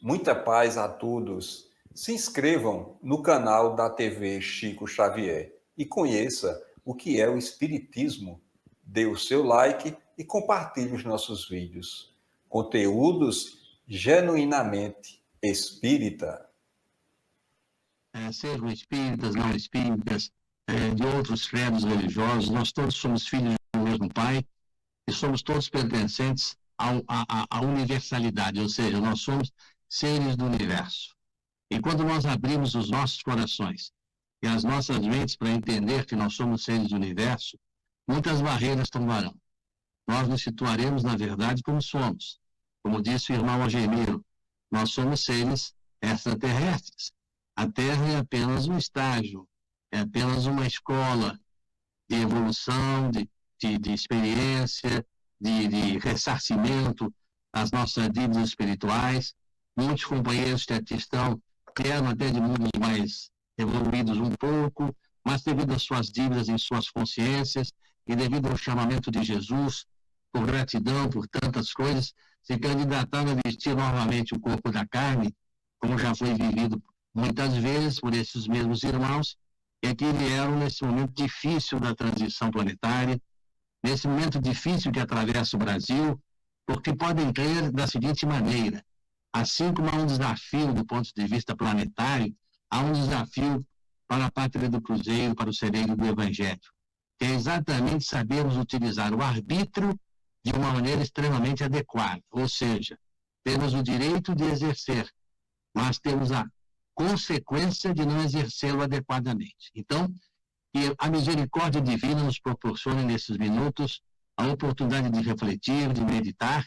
Muita paz a todos. Se inscrevam no canal da TV Chico Xavier e conheça o que é o Espiritismo. Dê o seu like e compartilhe os nossos vídeos. Conteúdos genuinamente espírita. Sejam espíritas, não espíritas, de outros credos religiosos, nós todos somos filhos do mesmo Pai e somos todos pertencentes à universalidade, ou seja, nós somos seres do universo. E quando nós abrimos os nossos corações e as nossas mentes para entender que nós somos seres do universo, muitas barreiras tombarão. Nós nos situaremos, na verdade, como somos. Como disse o irmão Algemiro, nós somos seres extraterrestres. A Terra é apenas um estágio, é apenas uma escola de evolução, de experiência, de ressarcimento das nossas dívidas espirituais. Muitos companheiros que aqui estão vieram até de mundos mais evoluídos um pouco, mas devido às suas dívidas em suas consciências e devido ao chamamento de Jesus, por gratidão, por tantas coisas, se candidataram a vestir novamente o corpo da carne, como já foi vivido muitas vezes por esses mesmos irmãos, e que vieram nesse momento difícil da transição planetária, nesse momento difícil que atravessa o Brasil, porque podem crer da seguinte maneira: assim como há um desafio do ponto de vista planetário, há um desafio para a pátria do Cruzeiro, para o cereiro do Evangelho, que é exatamente sabermos utilizar o arbítrio de uma maneira extremamente adequada, ou seja, temos o direito de exercer, mas temos a consequência de não exercê-lo adequadamente. Então, que a misericórdia divina nos proporcione nesses minutos a oportunidade de refletir, de meditar,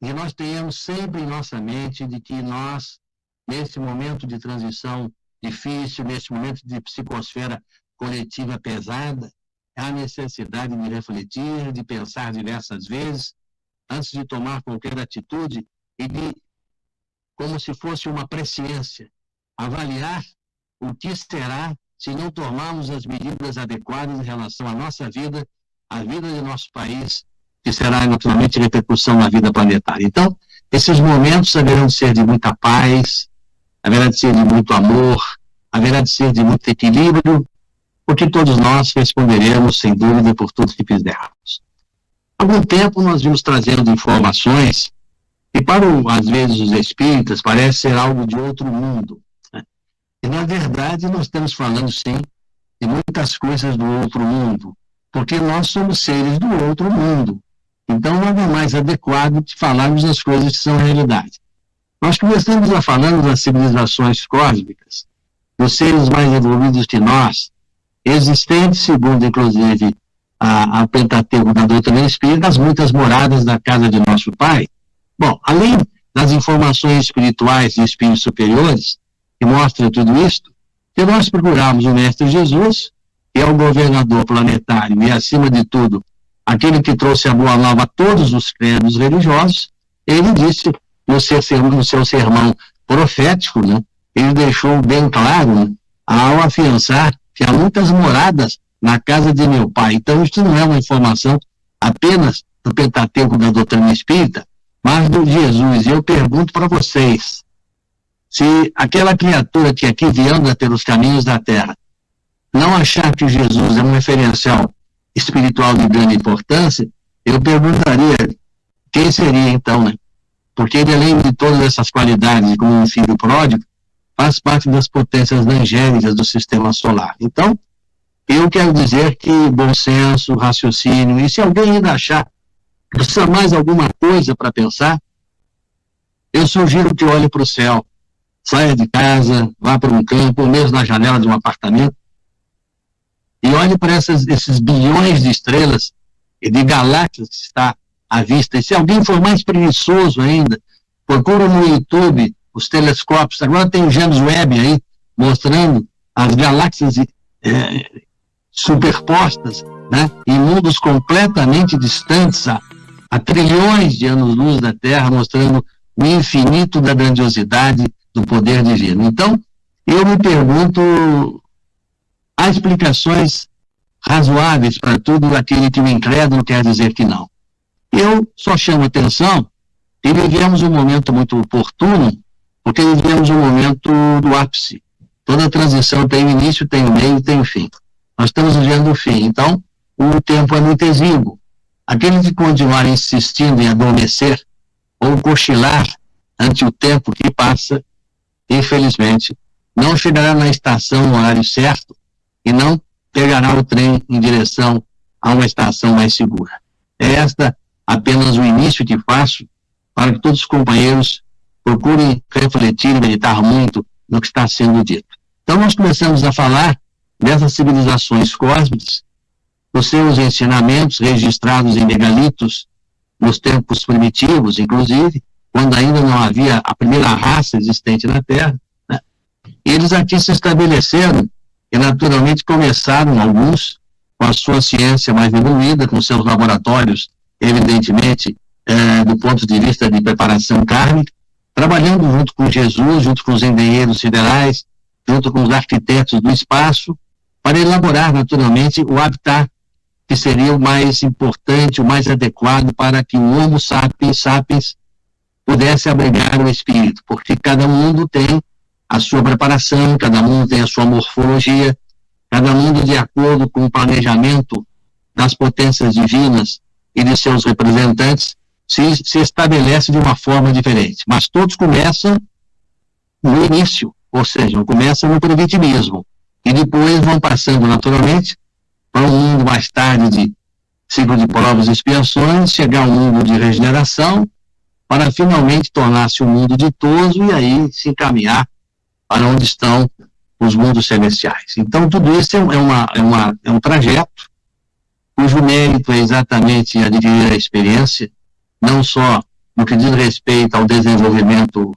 e nós tenhamos sempre em nossa mente de que nós, nesse momento de transição difícil, nesse momento de psicosfera coletiva pesada, há necessidade de refletir, de pensar diversas vezes, antes de tomar qualquer atitude, e de, como se fosse uma presciência, avaliar o que será se não tomarmos as medidas adequadas em relação à nossa vida, à vida de nosso país, que será naturalmente repercussão na vida planetária. Então, esses momentos haverão de ser de muita paz, haverá de ser de muito amor, haverá de ser de muito equilíbrio, porque todos nós responderemos, sem dúvida, por tudo que fizermos. Há algum tempo nós vimos trazendo informações que, para, às vezes, os espíritas, parece ser algo de outro mundo. E, na verdade, nós estamos falando, sim, de muitas coisas do outro mundo, porque nós somos seres do outro mundo. Então, nada mais adequado de falarmos das coisas que são realidade. Nós começamos a falar das civilizações cósmicas, dos seres mais evoluídos que nós, existentes, segundo, inclusive, a Pentateuco da doutrina espírita, as muitas moradas da casa de nosso Pai. Bom, além das informações espirituais de espíritos superiores, que mostram tudo isto, se nós procurarmos o Mestre Jesus, que é o governador planetário e, acima de tudo, aquele que trouxe a boa nova a todos os credos religiosos, ele disse no seu sermão profético, né, ele deixou bem claro, né, ao afiançar que há muitas moradas na casa de meu Pai. Então, isso não é uma informação apenas do Pentateuco da doutrina espírita, mas do Jesus. E eu pergunto para vocês, se aquela criatura que aqui anda pelos caminhos da Terra não achar que Jesus é um referencial espiritual de grande importância, eu perguntaria quem seria então, né? Porque ele, além de todas essas qualidades, como um filho pródigo, faz parte das potências angélicas do sistema solar. Então, eu quero dizer que bom senso, raciocínio, e se alguém ainda achar que precisa mais alguma coisa para pensar, eu sugiro que olhe para o céu, saia de casa, vá para um campo, ou mesmo na janela de um apartamento, e olhe para esses bilhões de estrelas e de galáxias que está à vista. E se alguém for mais preguiçoso ainda, procura no YouTube os telescópios. Agora tem o James Webb aí, mostrando as galáxias superpostas, né, em mundos completamente distantes, a trilhões de anos-luz da Terra, mostrando o infinito da grandiosidade do poder divino. Então, eu me pergunto, há explicações razoáveis para tudo aquele que o incrédulo quer dizer que não. Eu só chamo atenção que vivemos um momento muito oportuno, porque vivemos um momento do ápice. Toda transição tem um início, tem um meio e tem um fim. Nós estamos vivendo o fim, então o tempo é muito exíguo. Aqueles que continuarem insistindo em adormecer ou cochilar ante o tempo que passa, infelizmente, não chegará na estação no horário certo e não pegará o trem em direção a uma estação mais segura. É esta apenas o início que faço para que todos os companheiros procurem refletir e meditar muito no que está sendo dito. Então nós começamos a falar dessas civilizações cósmicas, dos seus ensinamentos registrados em megalitos, nos tempos primitivos, inclusive, quando ainda não havia a primeira raça existente na Terra, né? E eles aqui se estabeleceram e naturalmente começaram, alguns, com a sua ciência mais evoluída, com seus laboratórios, evidentemente, do ponto de vista de preparação kármica, trabalhando junto com Jesus, junto com os engenheiros siderais, junto com os arquitetos do espaço, para elaborar naturalmente o habitat que seria o mais importante, o mais adequado para que o Homo sapiens pudesse abrigar o espírito, porque cada mundo tem a sua preparação, cada mundo tem a sua morfologia, cada mundo de acordo com o planejamento das potências divinas e de seus representantes, se estabelece de uma forma diferente. Mas todos começam no início, ou seja, começam no primitivismo, e depois vão passando naturalmente para um mundo mais tarde de ciclo de provas e expiações, chegar ao mundo de regeneração, para finalmente tornar-se um mundo ditoso e aí se encaminhar para onde estão os mundos celestiais. Então, tudo isso é um trajeto cujo mérito é exatamente adquirir a experiência, não só no que diz respeito ao desenvolvimento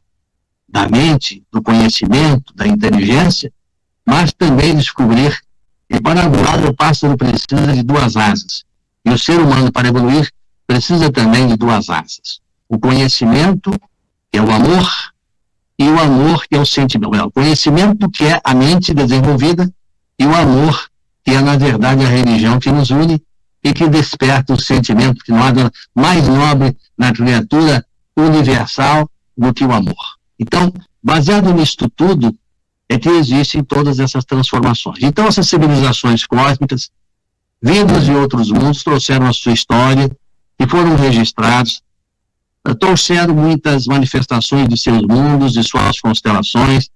da mente, do conhecimento, da inteligência, mas também descobrir que para voar o pássaro precisa de duas asas. E o ser humano, para evoluir, precisa também de duas asas. O conhecimento, que é o amor, e o amor, que é o sentimento. O conhecimento, que é a mente desenvolvida, e o amor, que é, na verdade, a religião que nos une e que desperta o sentimento, que não há mais nobre na criatura universal do que o amor. Então, baseado nisto tudo, é que existem todas essas transformações. Então, essas civilizações cósmicas, vindas de outros mundos, trouxeram a sua história e foram registrados, trouxeram muitas manifestações de seus mundos, de suas constelações,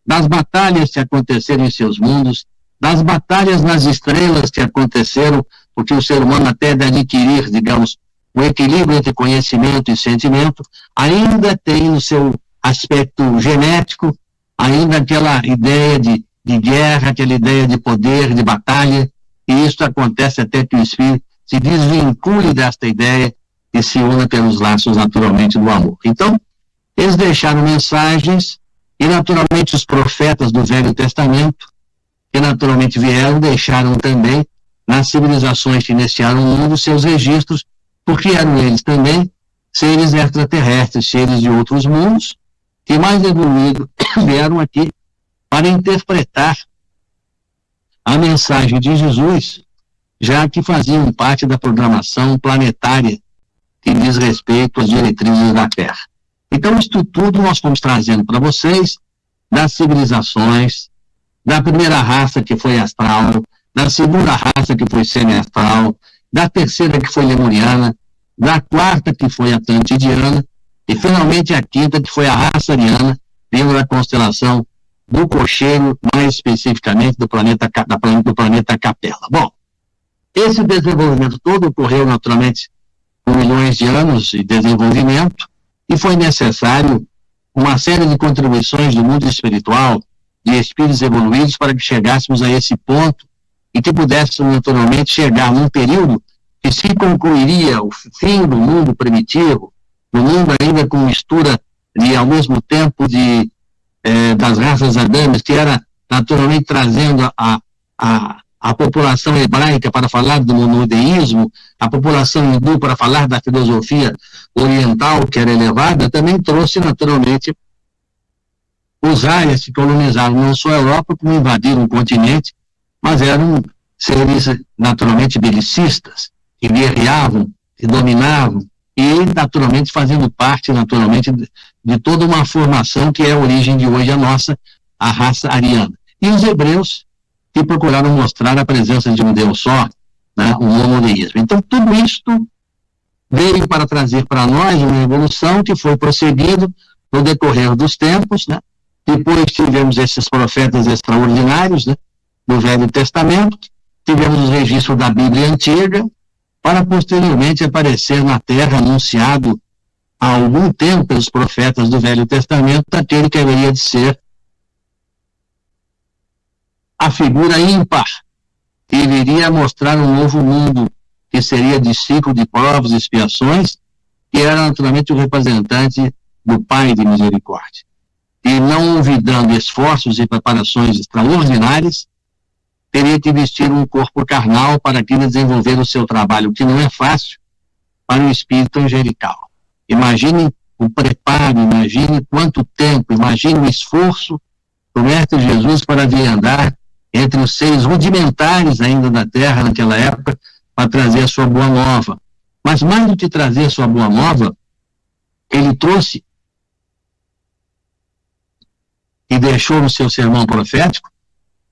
das batalhas que aconteceram em seus mundos, das batalhas nas estrelas que aconteceram, porque o ser humano, até de adquirir, digamos, o equilíbrio entre conhecimento e sentimento, ainda tem no seu aspecto genético, ainda aquela ideia de guerra, aquela ideia de poder, de batalha, e isso acontece até que o espírito se desvincule desta ideia e se una pelos laços, naturalmente, do amor. Então, eles deixaram mensagens, e naturalmente os profetas do Velho Testamento, que naturalmente vieram, deixaram também, nas civilizações que iniciaram o mundo, seus registros, porque eram eles também seres extraterrestres, seres de outros mundos, que mais evoluídos vieram aqui para interpretar a mensagem de Jesus, já que faziam parte da programação planetária que diz respeito às diretrizes da Terra. Então, isso tudo nós fomos trazendo para vocês das civilizações, da primeira raça que foi astral, da segunda raça que foi semi-astral, da terceira que foi lemuriana, da quarta que foi atlantidiana, e finalmente a quinta que foi a raça ariana, vindo da constelação do Cocheiro, mais especificamente do planeta Capela. Bom, esse desenvolvimento todo ocorreu naturalmente com milhões de anos de desenvolvimento e foi necessário uma série de contribuições do mundo espiritual, de espíritos evoluídos, para que chegássemos a esse ponto e que pudéssemos naturalmente chegar num período que se concluiria o fim do mundo primitivo, no mundo ainda com mistura de, ao mesmo tempo, das raças adâmicas, que era naturalmente trazendo a população hebraica para falar do monoteísmo, a população hindu para falar da filosofia oriental, que era elevada, também trouxe naturalmente os aias que colonizaram não só a Europa, como invadiram o continente, mas eram seres naturalmente belicistas, que guerreavam, que dominavam, e, naturalmente, fazendo parte, naturalmente, de toda uma formação que é a origem de hoje a nossa, a raça ariana. E os hebreus, que procuraram mostrar a presença de um Deus só, né, o monoteísmo. Então, tudo isto veio para trazer para nós uma evolução que foi prosseguindo no decorrer dos tempos, né? Depois tivemos esses profetas extraordinários, né, do Velho Testamento, tivemos os registros da Bíblia Antiga, para posteriormente aparecer na Terra, anunciado há algum tempo pelos profetas do Velho Testamento, aquele que haveria de ser a figura ímpar, que viria a mostrar um novo mundo, que seria de ciclo de provas e expiações, que era naturalmente o representante do Pai de misericórdia. E não olvidando esforços e preparações extraordinárias, teria que vestir um corpo carnal para que desenvolver o seu trabalho, que não é fácil, para o espírito angelical. Imagine o preparo, imagine quanto tempo, imagine o esforço do Mestre Jesus para vir andar entre os seres rudimentares ainda da Terra naquela época, para trazer a sua boa nova. Mas mais do que trazer a sua boa nova, ele trouxe e deixou no seu sermão profético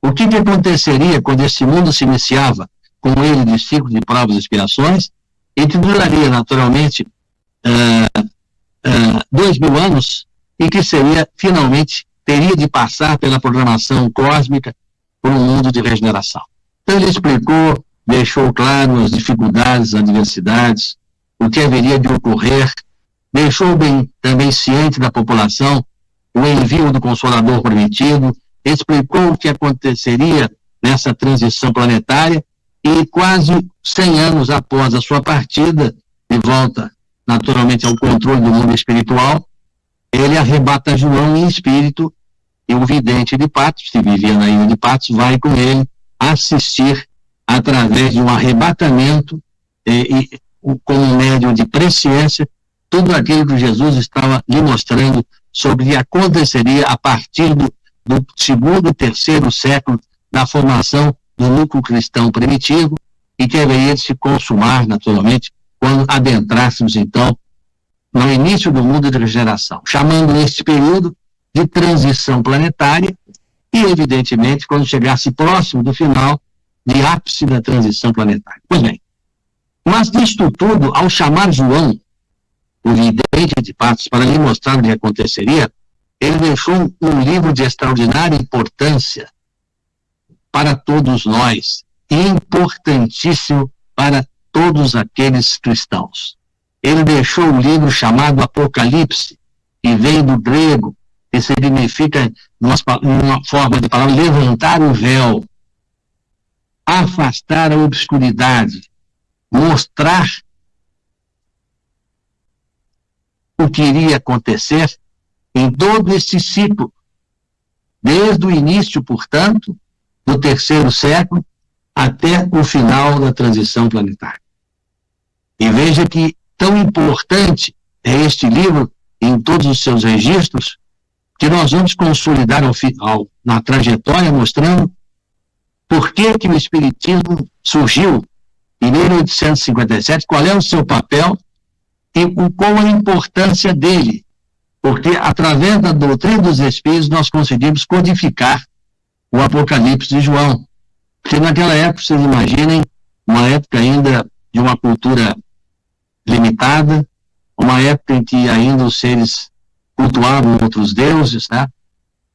o que aconteceria quando esse mundo se iniciava com ele de ciclo de provas e expiações, e que duraria naturalmente 2000 anos, e que seria, finalmente, teria de passar pela programação cósmica por um mundo de regeneração. Então ele explicou, deixou claro as dificuldades, as adversidades, o que haveria de ocorrer, deixou bem também ciente da população o envio do Consolador prometido, explicou o que aconteceria nessa transição planetária, e quase 100 anos após a sua partida, de volta naturalmente ao controle do mundo espiritual, ele arrebata João em espírito, e o vidente de Patmos, que vivia na ilha de Patmos, vai com ele assistir através de um arrebatamento e como médium de presciência, tudo aquilo que Jesus estava lhe mostrando sobre o que aconteceria a partir do segundo e terceiro século da formação do núcleo cristão primitivo, e que haveria de se consumar, naturalmente, quando adentrássemos, então, no início do mundo de regeneração, chamando este período de transição planetária, e, evidentemente, quando chegasse próximo do final, de ápice da transição planetária. Pois bem, mas disto tudo, ao chamar João, o vidente de Patmos, para lhe mostrar o que aconteceria, ele deixou um livro de extraordinária importância para todos nós, e importantíssimo para todos aqueles cristãos. Ele deixou um livro chamado Apocalipse, que vem do grego, que significa, numa forma de palavra, levantar o véu, afastar a obscuridade, mostrar o que iria acontecer em todo esse ciclo, desde o início, portanto, do terceiro século até o final da transição planetária. E veja que tão importante é este livro em todos os seus registros, que nós vamos consolidar na trajetória, mostrando por que o Espiritismo surgiu em 1857, qual é o seu papel e qual a importância dele, porque através da doutrina dos Espíritos nós conseguimos codificar o Apocalipse de João. Porque naquela época, vocês imaginem, uma época ainda de uma cultura limitada, uma época em que ainda os seres cultuavam outros deuses, né?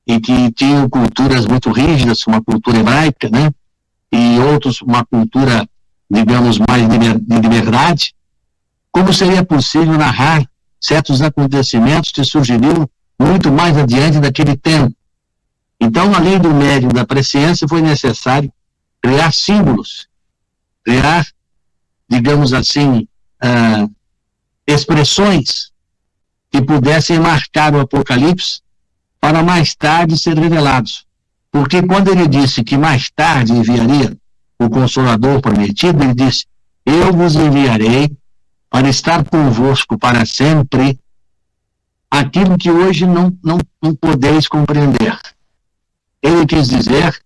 E que tinham culturas muito rígidas, uma cultura hebraica, né? E outros, uma cultura, digamos, mais de liberdade. Como seria possível narrar certos acontecimentos que surgiriam muito mais adiante daquele tempo? Então, além do médium da presciência, foi necessário criar símbolos, criar, digamos assim, expressões que pudessem marcar o Apocalipse para mais tarde ser revelados. Porque quando ele disse que mais tarde enviaria o Consolador prometido, ele disse: eu vos enviarei para estar convosco para sempre aquilo que hoje não podeis compreender. Ele quis dizer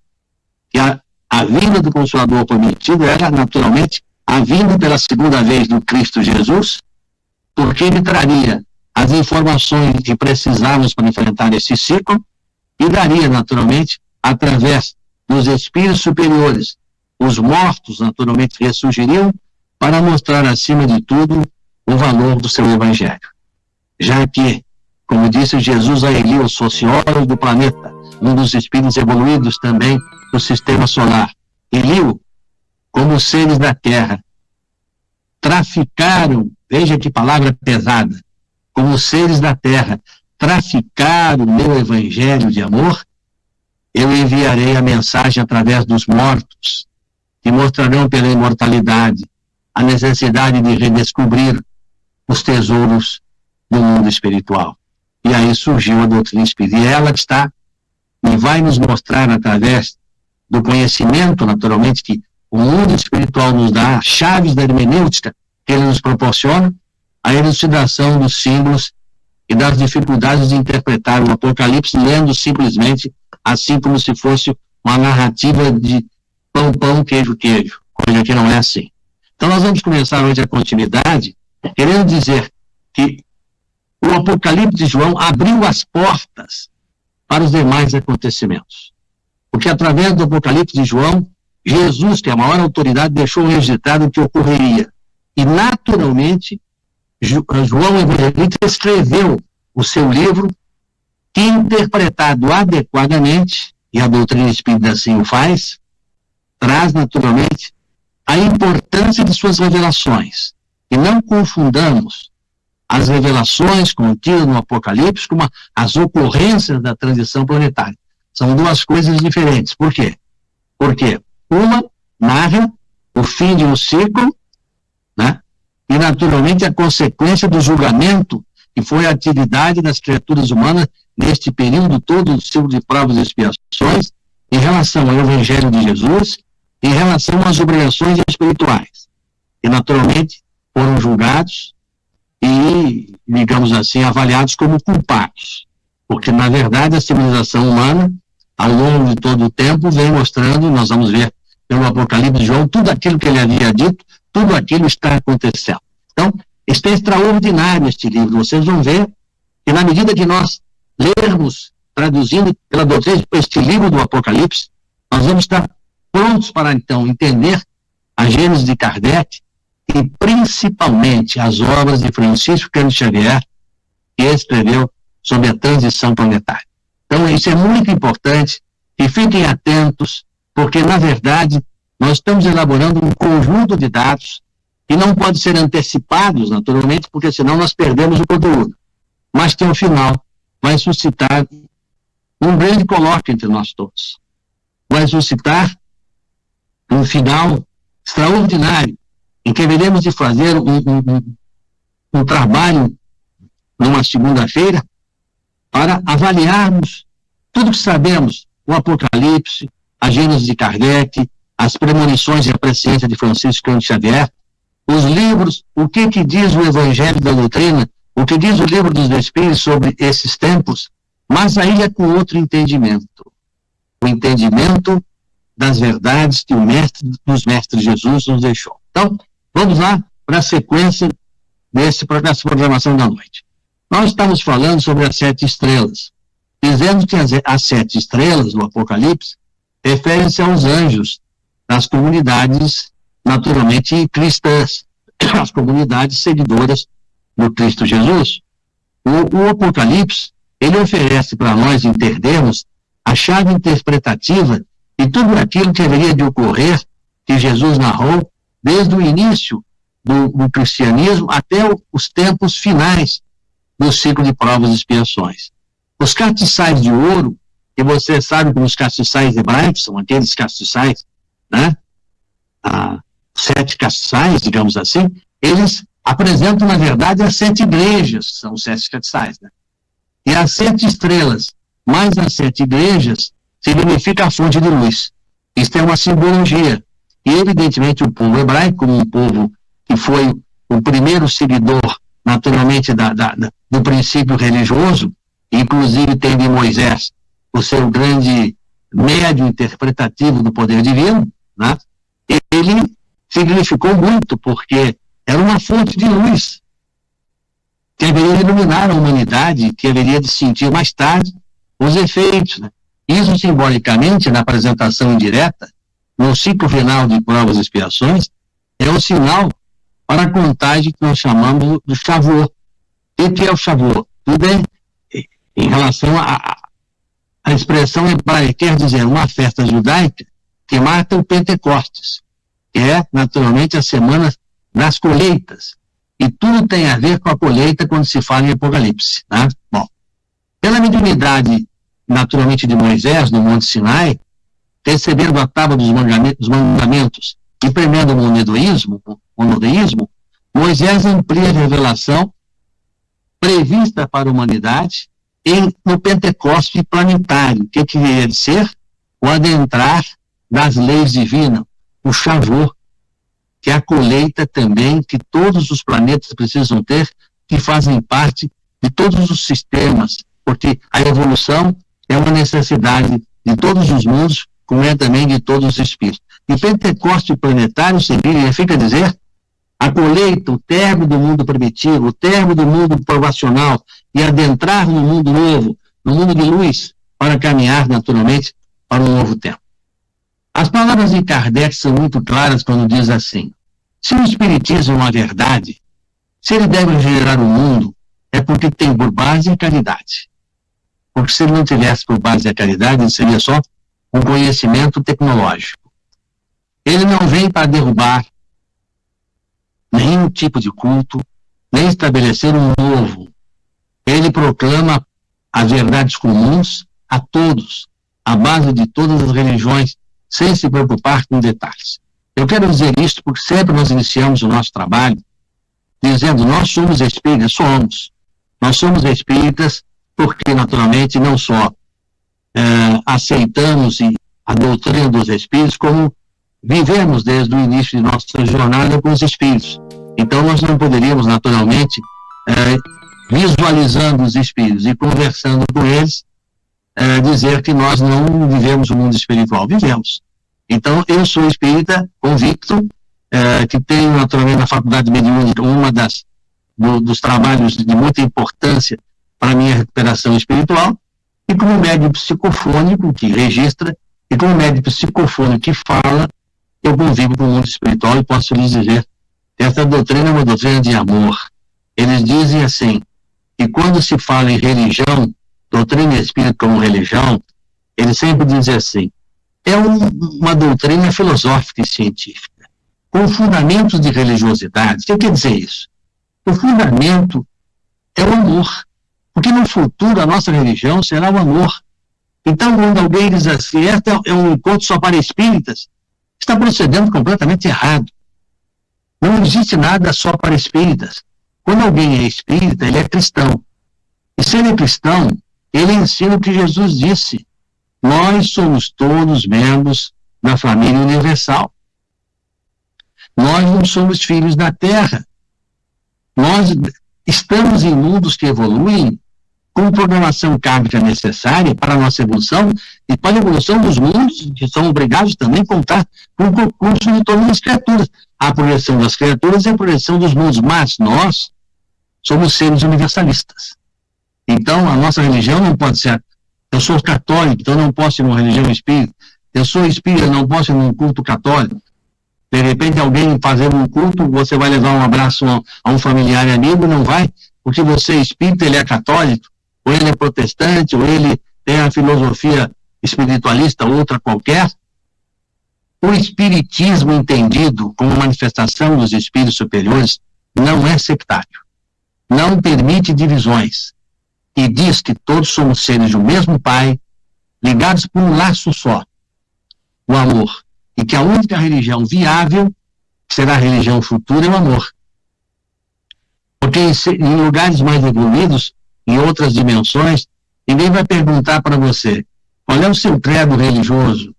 que a vinda do Consolador prometido era, naturalmente, a vinda pela segunda vez do Cristo Jesus porque ele traria as informações que precisávamos para enfrentar esse ciclo e daria, naturalmente, através dos espíritos superiores, os mortos, naturalmente, ressurgiriam para mostrar, acima de tudo, o valor do seu evangelho. Já que, como disse Jesus a Eli, o sociólogo do planeta, um dos espíritos evoluídos também do sistema solar, Eliu, como os seres da Terra, traficaram, veja que palavra pesada, como os seres da Terra traficaram o meu evangelho de amor, eu enviarei a mensagem através dos mortos, que mostrarão pela imortalidade a necessidade de redescobrir os tesouros do mundo espiritual. E aí surgiu a doutrina espírita. E ela está e vai nos mostrar, através do conhecimento, naturalmente, que o mundo espiritual nos dá, as chaves da hermenêutica que ele nos proporciona, a elucidação dos símbolos e das dificuldades de interpretar o Apocalipse lendo simplesmente assim como se fosse uma narrativa de pão, pão, queijo, queijo, coisa que não é assim. Então nós vamos começar hoje a continuidade, querendo dizer que o Apocalipse de João abriu as portas para os demais acontecimentos. Porque através do Apocalipse de João, Jesus, que é a maior autoridade, deixou registrado o que ocorreria. E naturalmente, João Evangelista escreveu o seu livro, que, interpretado adequadamente, e a doutrina espírita assim o faz, traz naturalmente a importância de suas revelações. E não confundamos as revelações contidas no Apocalipse com as ocorrências da transição planetária. São duas coisas diferentes. Por quê? Porque uma narra o fim de um ciclo, né? E naturalmente a consequência do julgamento, que foi a atividade das criaturas humanas neste período todo do ciclo de provas e expiações, em relação ao Evangelho de Jesus, em relação às obrigações espirituais. E naturalmente foram julgados e, digamos assim, avaliados como culpados. Porque, na verdade, a civilização humana, ao longo de todo o tempo, vem mostrando, nós vamos ver pelo Apocalipse de João, tudo aquilo que ele havia dito, tudo aquilo está acontecendo. Então, está extraordinário este livro. Vocês vão ver que, na medida que nós lermos, traduzindo pela doutrina, este livro do Apocalipse, nós vamos estar prontos para, então, entender a Gênese de Kardec e, principalmente, as obras de Francisco Cândido Xavier, que escreveu sobre a transição planetária. Então, isso é muito importante e fiquem atentos, porque, na verdade, nós estamos elaborando um conjunto de dados que não pode ser antecipados, naturalmente, porque senão nós perdemos o conteúdo. Mas que, ao final, vai suscitar um grande colóquio entre nós todos. Vai suscitar um final extraordinário, em que haveremos de fazer um trabalho numa segunda-feira para avaliarmos tudo que sabemos, o Apocalipse, a Gênese de Kardec, as premonições e a presciência de Francisco Cândido Xavier, os livros, o que diz o Evangelho da Doutrina, o que diz o Livro dos Espíritos sobre esses tempos, mas aí é com outro entendimento. O entendimento das verdades que os mestres Jesus nos deixou. Então, vamos lá para a sequência dessa programação da noite. Nós estamos falando sobre as 7 estrelas, dizendo que as 7 estrelas do Apocalipse referem-se aos anjos das comunidades naturalmente cristãs, as comunidades seguidoras do Cristo Jesus. O Apocalipse, ele oferece para nós entendermos a chave interpretativa de tudo aquilo que haveria de ocorrer, que Jesus narrou desde o início do cristianismo até os tempos finais do ciclo de provas e expiações. Os castiçais de ouro, que você sabe como os castiçais hebraicos, são aqueles castiçais, né? 7 castiçais, digamos assim, eles apresentam, na verdade, as 7 igrejas, são os 7 castiçais, né? E as 7 estrelas, mais as 7 igrejas, significa a fonte de luz. Isso é uma simbologia. E, evidentemente, o povo hebraico, como um povo que foi o primeiro seguidor, naturalmente, do princípio religioso, inclusive tendo em Moisés o seu grande médio interpretativo do poder divino, né? Ele significou muito, porque era uma fonte de luz. que haveria de iluminar a humanidade, que haveria de sentir mais tarde os efeitos, né? Isso, simbolicamente, na apresentação indireta, no ciclo final de provas e expiações, é um sinal para a contagem que nós chamamos do Shavuot. O que é o Shavuot? Tudo é em relação a expressão hebraica, quer dizer, uma festa judaica que marca o Pentecostes, que é, naturalmente, a semana das colheitas. E tudo tem a ver com a colheita quando se fala em Apocalipse, né? Bom, pela mediunidade, naturalmente, de Moisés, no Monte Sinai, recebendo a tábua dos mandamentos e premendo o monoteísmo, Moisés amplia a revelação prevista para a humanidade no Pentecoste planetário, que queria ser o adentrar das leis divinas, o Shavuot, que é a colheita também que todos os planetas precisam ter, que fazem parte de todos os sistemas, porque a evolução é uma necessidade de todos os mundos, como é também de todos os espíritos. E Pentecoste planetário significa dizer a colheita, o término do mundo primitivo, o término do mundo provacional e adentrar no mundo novo, no mundo de luz, para caminhar naturalmente para um novo tempo. As palavras de Kardec são muito claras quando diz assim: se o Espiritismo é uma verdade, se ele deve regenerar o mundo, é porque tem por base a caridade. Porque se ele não tivesse por base a caridade, ele seria só um conhecimento tecnológico. Ele não vem para derrubar nenhum tipo de culto, nem estabelecer um novo. Ele proclama as verdades comuns a todos, à base de todas as religiões, sem se preocupar com detalhes. Eu quero dizer isso porque sempre nós iniciamos o nosso trabalho dizendo: nós somos espíritas, nós somos espíritas porque, naturalmente, não só aceitamos a doutrina dos espíritos, como vivemos desde o início de nossa jornada com os espíritos. Então, nós não poderíamos, naturalmente, visualizando os espíritos e conversando com eles, dizer que nós não vivemos o mundo espiritual. Vivemos. Então, eu sou espírita convicto, que tenho, naturalmente, na Faculdade Mediúnica, dos trabalhos de muita importância para a minha recuperação espiritual, e como médium psicofônico que registra, e como médium psicofônico que fala, eu convivo com o mundo espiritual e posso lhes dizer: essa doutrina é uma doutrina de amor. Eles dizem assim, que quando se fala em religião, doutrina espírita como religião, eles sempre dizem assim: é uma doutrina filosófica e científica, com fundamentos de religiosidade. O que quer dizer isso? O fundamento é o amor, porque no futuro a nossa religião será o amor. Então, quando alguém diz assim, este é um encontro só para espíritas, está procedendo completamente errado. Não existe nada só para espíritas. Quando alguém é espírita, ele é cristão. E se ele é cristão, ele ensina o que Jesus disse: nós somos todos membros da família universal. Nós não somos filhos da Terra. Nós estamos em mundos que evoluem com programação kármica necessária para a nossa evolução e para a evolução dos mundos, que são obrigados também a contar com o concurso de todas as criaturas. A projeção das criaturas é a projeção dos mundos, mas nós somos seres universalistas. Então, a nossa religião não pode ser... Eu sou católico, então não posso ir numa religião espírita. Eu sou espírita, não posso ir num culto católico. De repente, alguém fazendo um culto, você vai levar um abraço a um familiar e amigo, não vai, porque você é espírita, ele é católico, ou ele é protestante, ou ele tem a filosofia espiritualista, outra qualquer. O espiritismo entendido como manifestação dos espíritos superiores não é sectário, não permite divisões, e diz que todos somos seres do mesmo Pai, ligados por um laço só, o amor, e que a única religião viável, que será a religião futura, é o amor. Porque em lugares mais evoluídos, em outras dimensões, ninguém vai perguntar para você qual é o seu credo religioso.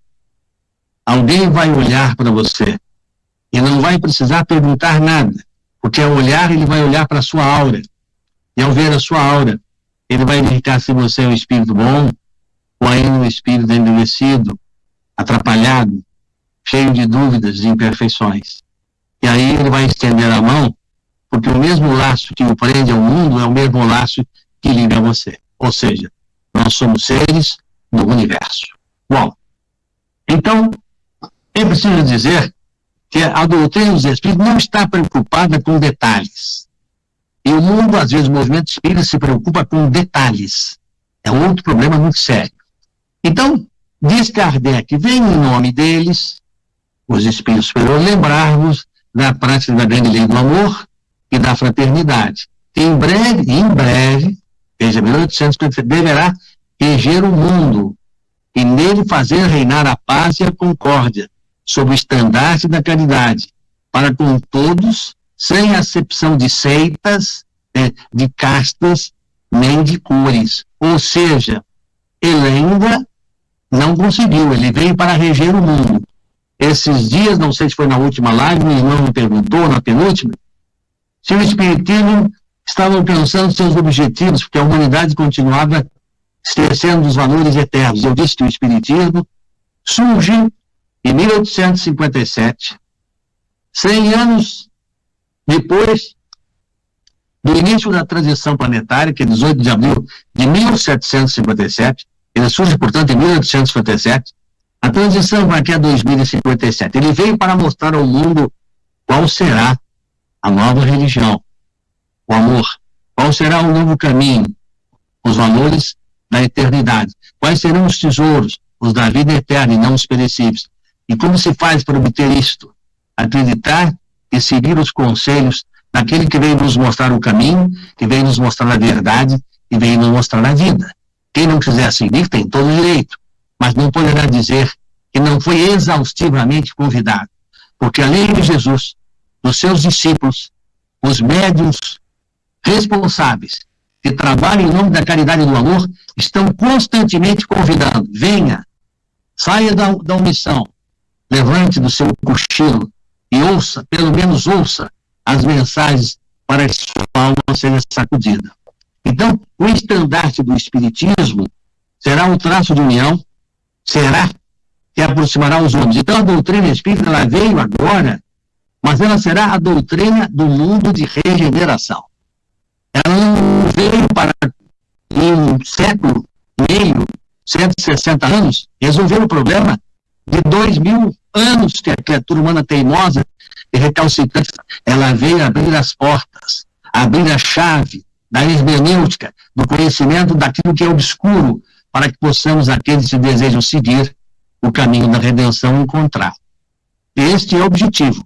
Alguém vai olhar para você e não vai precisar perguntar nada, porque ao olhar, ele vai olhar para a sua aura, e ao ver a sua aura, ele vai verificar se você é um espírito bom ou ainda um espírito endurecido, atrapalhado, cheio de dúvidas, de imperfeições. E aí ele vai estender a mão porque o mesmo laço que o prende ao mundo é o mesmo laço que liga a você. Ou seja, nós somos seres do universo. Bom, então, é preciso dizer que a doutrina dos espíritos não está preocupada com detalhes. E o mundo, às vezes, o movimento espírita se preocupa com detalhes. É outro problema muito sério. Então, diz Kardec, vem em nome deles, os espíritos superiores, lembrar-vos da prática da grande lei do amor e da fraternidade. Que em breve, veja, 1850, deverá reger o mundo e nele fazer reinar a paz e a concórdia, sob o estandarte da caridade, para com todos, sem acepção de seitas, de castas, nem de cores. Ou seja, ele ainda não conseguiu, ele veio para reger o mundo. Esses dias, não sei se foi na última live, meu irmão me perguntou, na penúltima, se o Espiritismo estava alcançando seus objetivos, porque a humanidade continuava esquecendo dos valores eternos. Eu disse que o Espiritismo surge em 1857, 100 anos depois do início da transição planetária, que é 18 de abril de 1757, ele surge, portanto, em 1857, a transição vai até 2057. Ele veio para mostrar ao mundo qual será a nova religião, o amor, qual será o novo caminho, os valores da eternidade, quais serão os tesouros, os da vida eterna e não os perecíveis. E como se faz para obter isto? Acreditar e seguir os conselhos daquele que veio nos mostrar o caminho, que veio nos mostrar a verdade e veio nos mostrar a vida. Quem não quiser seguir tem todo o direito, mas não poderá dizer que não foi exaustivamente convidado, porque além de Jesus, os seus discípulos, os médiuns responsáveis que trabalham em nome da caridade e do amor, estão constantemente convidando, venha, saia da omissão, levante do seu cochilo e ouça, pelo menos ouça, as mensagens para que sua alma seja sacudida. Então, o estandarte do Espiritismo será um traço de união, será que aproximará os homens. Então, a doutrina espírita, ela veio agora, mas ela será a doutrina do mundo de regeneração. Ela não veio para, em um século e meio, 160 anos, resolver o problema de 2000 anos que a criatura humana teimosa e recalcitrante, ela veio abrir as portas, abrir a chave da hermenêutica, do conhecimento daquilo que é obscuro, para que possamos, aqueles que desejam seguir o caminho da redenção, encontrar. Este é o objetivo.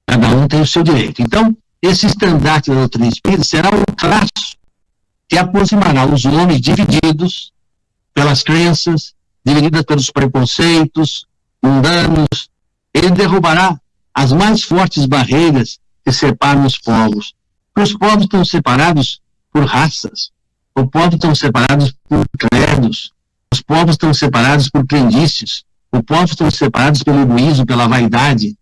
Cada um tem o seu direito. Então, esse estandarte da doutrina espírita será o traço que aproximará os homens divididos pelas crenças, divididas pelos preconceitos mundanos. Ele derrubará as mais fortes barreiras que separam os povos. Os povos estão separados por raças, os povos estão separados por credos, os povos estão separados por crendices, os povos estão separados pelo egoísmo, pela vaidade,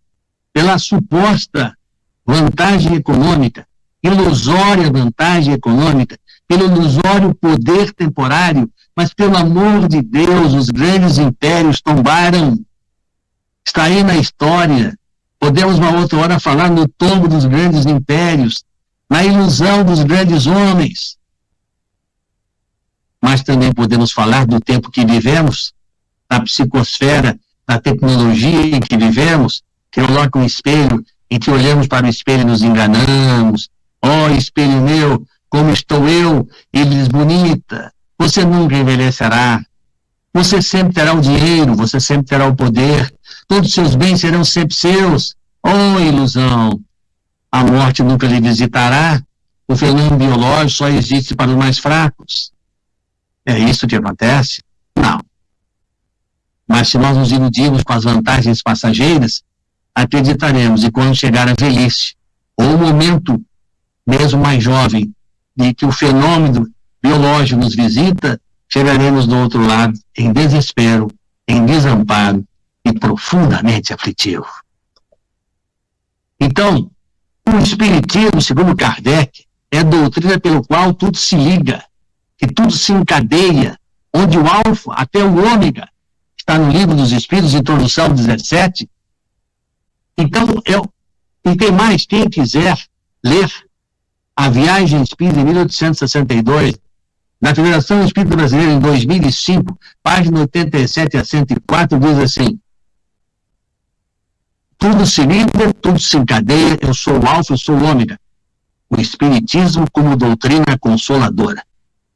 pela suposta vantagem econômica, ilusória vantagem econômica, pelo ilusório poder temporário, mas pelo amor de Deus, os grandes impérios tombaram. Está aí na história. Podemos uma outra hora falar no tombo dos grandes impérios, na ilusão dos grandes homens. Mas também podemos falar do tempo que vivemos, da psicosfera, da tecnologia em que vivemos, que coloca um espelho, em que olhamos para o espelho e nos enganamos. Ó, espelho meu, como estou eu? Ele diz, bonita, você nunca envelhecerá. Você sempre terá o dinheiro, você sempre terá o poder. Todos os seus bens serão sempre seus. Oh, ilusão! A morte nunca lhe visitará. O fenômeno biológico só existe para os mais fracos. É isso que acontece? Não. Mas se nós nos iludirmos com as vantagens passageiras, acreditaremos, e quando chegar a velhice, ou o momento mesmo mais jovem, de que o fenômeno biológico nos visita, chegaremos do outro lado em desespero, em desamparo e profundamente aflitivo. Então, o Espiritismo, segundo Kardec, é a doutrina pelo qual tudo se liga, que tudo se encadeia, onde o alfa até o ômega, está no Livro dos Espíritos, introdução 17. Então, E tem mais, quem quiser ler A Viagem Espírita em 1862, na Federação Espírita Brasileira em 2005, página 87 a 104, diz assim: tudo se liga, tudo se encadeia, eu sou o alfa, eu sou o ômega. O Espiritismo como doutrina consoladora.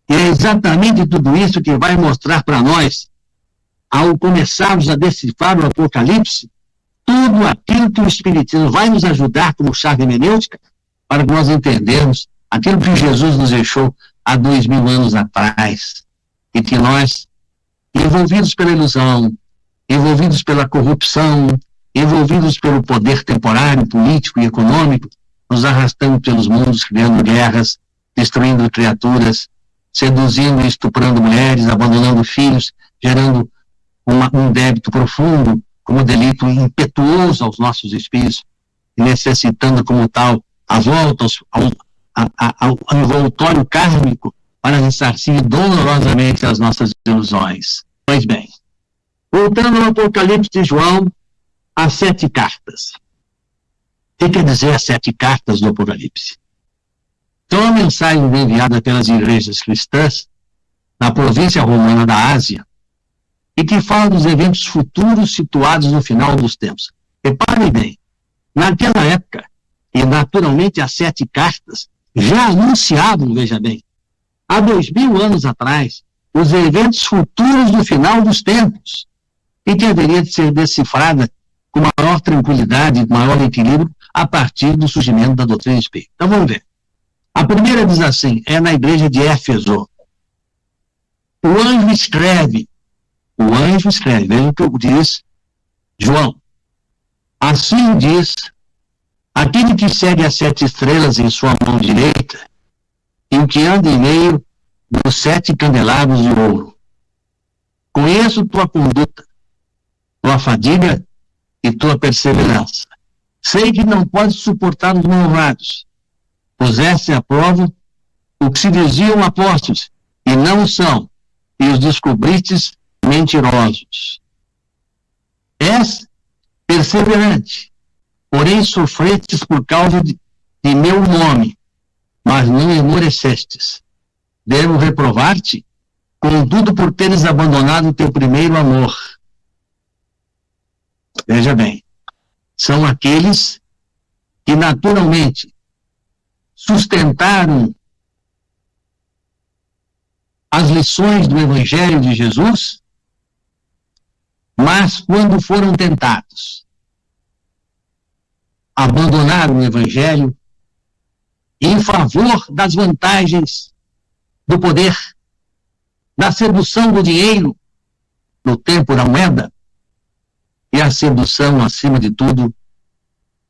E é exatamente tudo isso que vai mostrar para nós, ao começarmos a decifrar o Apocalipse, tudo aquilo que o Espiritismo vai nos ajudar como chave hermenêutica para que nós entendermos aquilo que Jesus nos deixou há 2000 anos atrás, e que nós, envolvidos pela ilusão, envolvidos pela corrupção, envolvidos pelo poder temporário, político e econômico, nos arrastando pelos mundos, criando guerras, destruindo criaturas, seduzindo e estuprando mulheres, abandonando filhos, gerando um débito profundo, como delito impetuoso aos nossos espíritos, necessitando como tal a volta ao envoltório kármico para ressarcir dolorosamente as nossas ilusões. Pois bem, voltando ao Apocalipse de João, as 7 cartas. O que quer dizer as 7 cartas do Apocalipse? Então, a mensagem enviada pelas igrejas cristãs na província romana da Ásia, e que fala dos eventos futuros situados no final dos tempos. Reparem bem, naquela época, e naturalmente as 7 cartas já anunciavam, veja bem, há 2000 anos atrás, os eventos futuros do final dos tempos, e que haveria de ser decifrada com maior tranquilidade, maior equilíbrio, a partir do surgimento da doutrina espírita. Então vamos ver. A primeira diz assim, é na igreja de Éfeso. O anjo escreve, veja o que diz João. Assim diz aquele que segue as 7 estrelas em sua mão direita e o que anda em meio dos 7 candelabros de ouro. Conheço tua conduta, tua fadiga e tua perseverança. Sei que não podes suportar os malvados. Puseste à prova o que se diziam apóstolos, e não o são, e os descobristes mentirosos. És perseverante, porém sofrestes por causa de meu nome, mas não esmorecestes. Devo reprovar-te, contudo por teres abandonado o teu primeiro amor. Veja bem, são aqueles que naturalmente sustentaram as lições do Evangelho de Jesus, mas quando foram tentados, abandonaram o Evangelho em favor das vantagens do poder, da sedução do dinheiro no tempo da moeda, e a sedução, acima de tudo,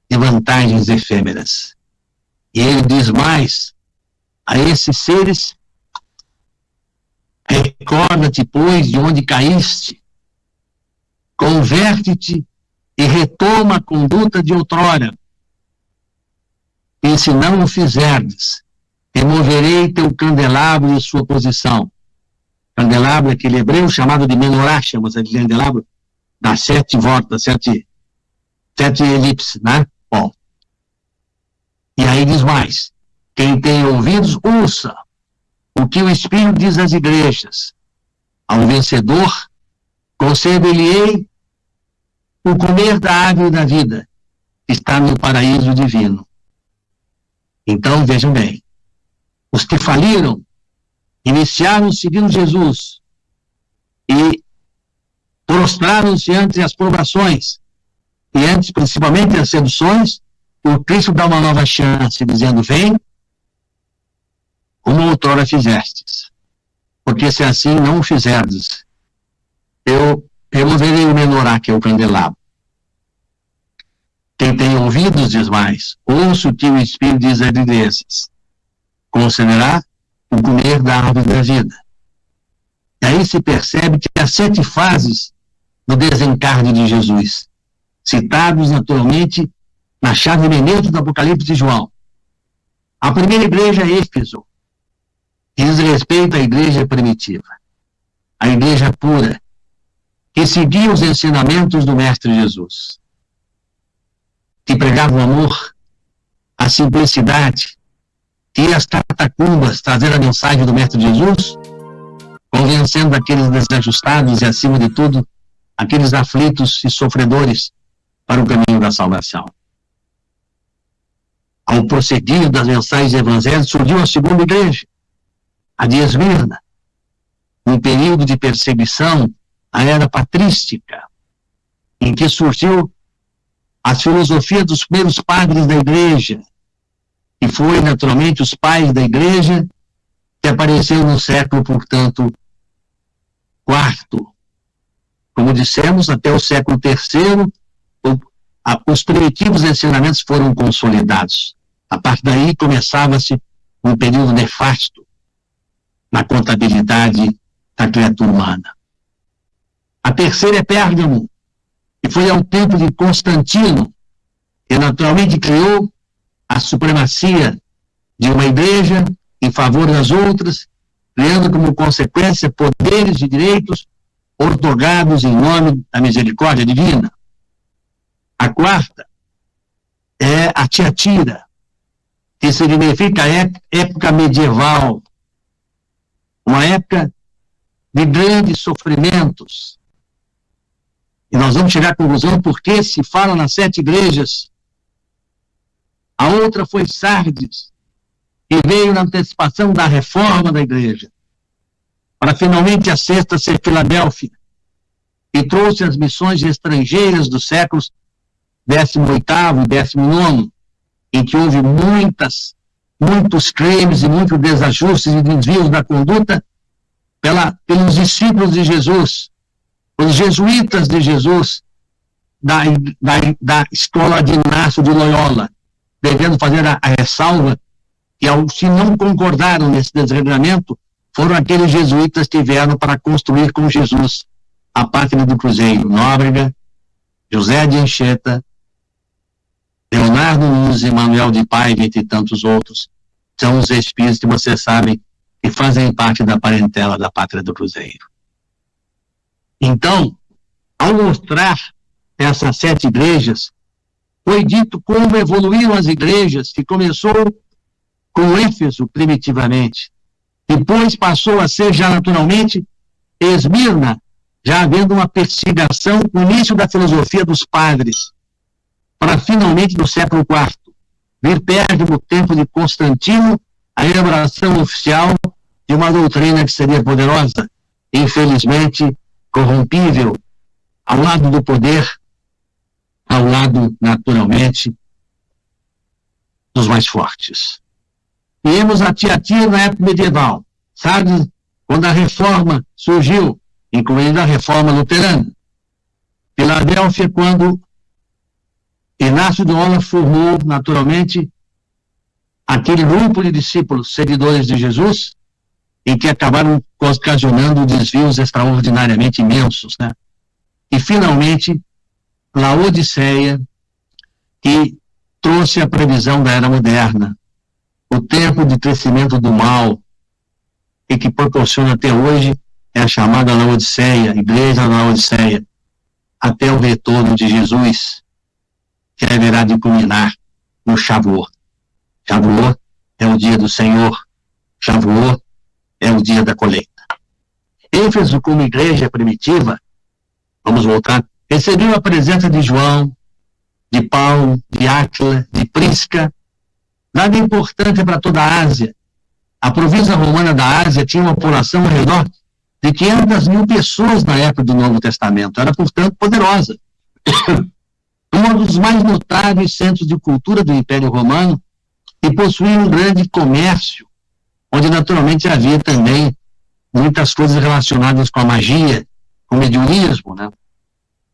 de vantagens efêmeras. E ele diz mais a esses seres: recorda-te, pois, de onde caíste, converte-te e retoma a conduta de outrora. E se não o fizerdes, removerei teu candelabro de sua posição. Candelabro é aquele hebreu chamado de menorá, chama-se de candelabro das 7 voltas, 7 elipses, né? Bom. E aí diz mais: quem tem ouvidos, ouça o que o Espírito diz às igrejas. Ao vencedor, conceder-lhe-ei o comer da árvore da vida, que está no paraíso divino. Então, vejam bem, os que faliram, iniciaram seguindo Jesus e prostraram-se ante as provações e antes, principalmente, as seduções, o Cristo dá uma nova chance, dizendo: vem, como outrora fizestes. Porque se assim não o fizerdes, eu removerei o menorá, que é o candelabro. Quem tem ouvidos, diz mais, ouça o que o Espírito diz às igrejas. Considerará o comer da árvore da vida. E aí se percebe que as 7 fases do desencarne de Jesus, citados naturalmente na chave hermenêutica do Apocalipse de João. A primeira igreja é Éfeso, diz respeito à igreja primitiva, a igreja pura, que seguia os ensinamentos do Mestre Jesus. que pregava o amor, a simplicidade, que ia às catacumbas trazer a mensagem do Mestre Jesus, convencendo aqueles desajustados e, acima de tudo, aqueles aflitos e sofredores para o caminho da salvação. Ao prosseguir das mensagens evangélicas, surgiu a segunda igreja, a de Esmirna, um período de perseguição, a era patrística, em que surgiu a filosofia dos primeiros padres da igreja, que foi, naturalmente, os pais da igreja, que apareceu no século, portanto, IV. Como dissemos, até o século III, os primitivos ensinamentos foram consolidados. A partir daí, começava-se um período nefasto na contabilidade da criatura humana. A terceira é Pérgamo, que foi ao tempo de Constantino, que naturalmente criou a supremacia de uma igreja em favor das outras, criando como consequência poderes e direitos ortogados em nome da misericórdia divina. A quarta é a Tiatira, que significa época medieval, uma época de grandes sofrimentos. E nós vamos chegar à conclusão porque se fala nas 7 igrejas. A outra foi Sardes, que veio na antecipação da reforma da igreja, para finalmente a sexta ser Filadélfia, que trouxe as missões estrangeiras dos séculos 18º e 19º, em que houve muitos crimes e muitos desajustes e desvios da conduta pelos discípulos de Jesus, os jesuítas de Jesus, da escola de Inácio de Loyola, devendo fazer a ressalva que, se não concordaram nesse desregramento, foram aqueles jesuítas que vieram para construir com Jesus a pátria do Cruzeiro. Nóbrega, José de Anchieta, Leonardo Nuzzi, Manuel de Paiva, entre tantos outros, são os espíritos que vocês sabem que fazem parte da parentela da pátria do Cruzeiro. Então, ao mostrar essas 7 igrejas, foi dito como evoluíram as igrejas, que começou com Éfeso primitivamente, depois passou a ser já naturalmente Esmirna, já havendo uma perseguição com o início da filosofia dos padres, para finalmente no século IV vir Pérgamo, no tempo de Constantino, a elaboração oficial de uma doutrina que seria poderosa, infelizmente corrompível, ao lado do poder, ao lado, naturalmente, dos mais fortes. Viemos a Tiatira na época medieval, sabe, quando a reforma surgiu, incluindo a reforma luterana. Filadélfia, quando Inácio de Loyola formou, naturalmente, aquele grupo de discípulos, seguidores de Jesus, em que acabaram ocasionando desvios extraordinariamente imensos, né? E, finalmente, Laodiceia, que trouxe a previsão da era moderna, o tempo de crescimento do mal, e que proporciona até hoje, é a chamada Laodiceia, Igreja da Laodiceia, até o retorno de Jesus, que haverá de culminar no Shavuot. Shavuot é o dia do Senhor, Shavuot é o dia da colheita. Éfeso, como igreja primitiva, vamos voltar, recebeu a presença de João, de Paulo, de Áquila, de Prisca, nada importante para toda a Ásia. A província romana da Ásia tinha uma população ao redor de 500.000 pessoas na época do Novo Testamento, era, portanto, poderosa. Um dos mais notáveis centros de cultura do Império Romano, e possuía um grande comércio, onde naturalmente havia também muitas coisas relacionadas com a magia, com o mediunismo, né?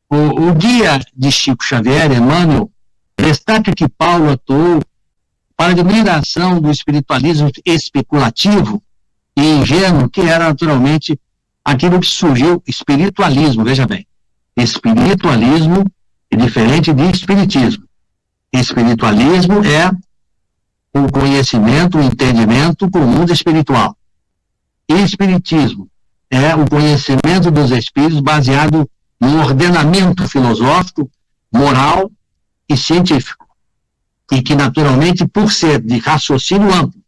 O guia de Chico Xavier, Emmanuel, destaca que Paulo atuou para a diminuição do espiritualismo especulativo e ingênuo, que era naturalmente aquilo que surgiu, espiritualismo, veja bem, espiritualismo é diferente de espiritismo. Espiritualismo é o conhecimento, o entendimento com o mundo espiritual. Espiritismo é o conhecimento dos espíritos baseado no ordenamento filosófico, moral e científico, e que naturalmente, por ser de raciocínio amplo